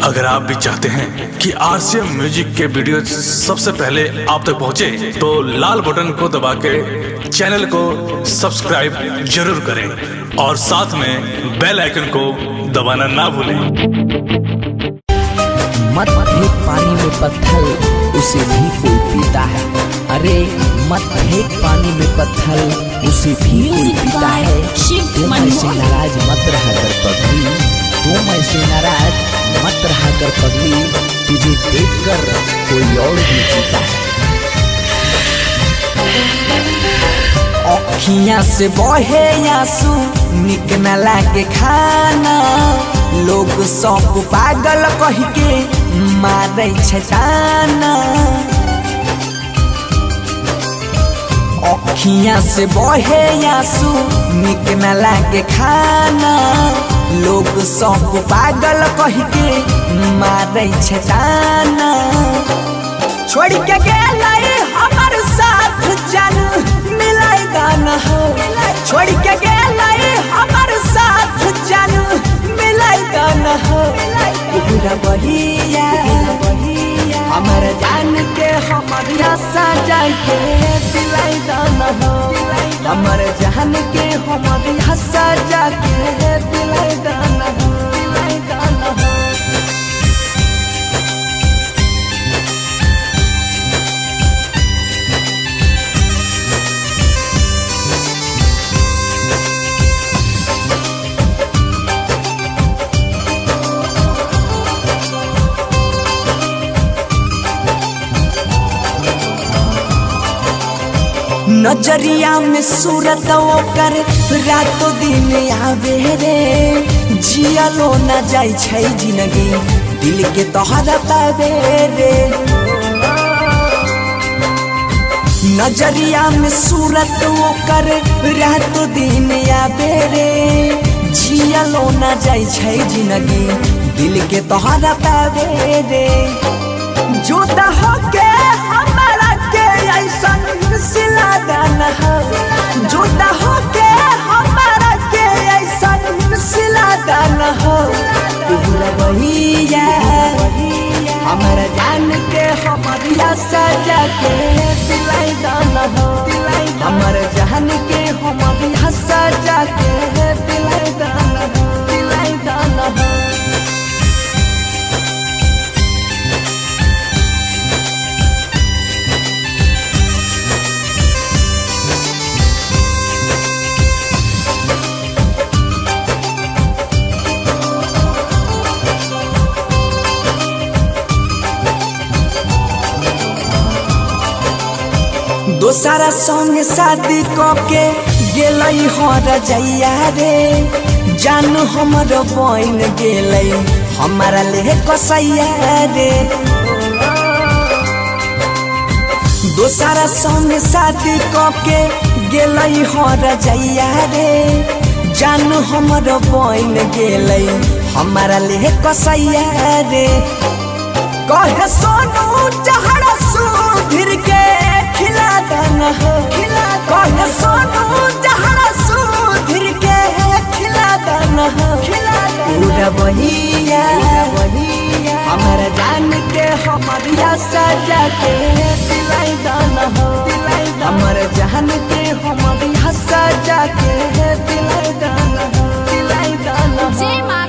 अगर आप भी चाहते हैं कि आरसीएम म्यूजिक के वीडियो सबसे पहले आप तक पहुंचे, तो लाल बटन को दबा के चैनल को सब्सक्राइब जरूर करें और साथ में बेल आइकन को दबाना ना भूलें। मत फेंक पानी में पत्थर, उसे भी कोई पीता है। अरे मत फेंक पानी में पत्थर, उसे भी कोई पीता है। तुम ऐसे नाराज मत रहा कर पगली, तुम ऐसे नाराज मत रहा कर पगली, तुझे देखकर कोई और भी जीता है। अखियां से बहे आंसू, निक न लागे खाना, लोग सब पागल कह के मारे छटाना। अखियां से बहे आंसू, निक न लागे खाना, लोग सब पागल कह के मारे छटाना। छोड़ के गेलै हमर साथ जन मिलाएगा न हो, छोड़ के गेलै हमर साथ जन मिलाएगा न हो। पूरा बहिया हमर जान के हमर आशा जाके दिलाएगा न हो, हमर जान के हमर आशा जाके दिलाएगा न हो, दिलाएगा न हो। नजरिया में सूरत ओकर रातों दिन आवे रे, जियलो न जाय छै जिंदगी दिल के तोहरा पावे रे। नजरिया में सूरत ओकर रातों दिन आवे रे, जियलो न जाय छै जिंदगी दिल के तोहरा पावे रे। जुदा होके हमारा के ऐसन सिला देना हो, जुदा होके हमारा के ऐसन सिला देना हो। पूरा बहिया हमारा जान के हमारी आशा जाके दिलाई देना हो, हमारा जान के हमारी आशा जाके दिलाई देना हो, दिलाई देना हो। दोसरा संग शादी करके गेलै हर जैया रे, जानू हमर बन गेलै हमारा ले कसैया रे। दोसरा संग शादी करके गेलै हर जैया रे, जानू हमर बन गेलै हमारा ले कसैया रे। कहे सोनू चढ़ा सुधीर के खिला देना हो, कहे सोनू चढ़ा सुधीर के खिला देना हो। पूरा बहिया हमारा जान के हमारी आशा जाके दिलाई देना हो, हमारा जान के हमारी आशा जाके दिलाई देना हो, दिलाई देना हो।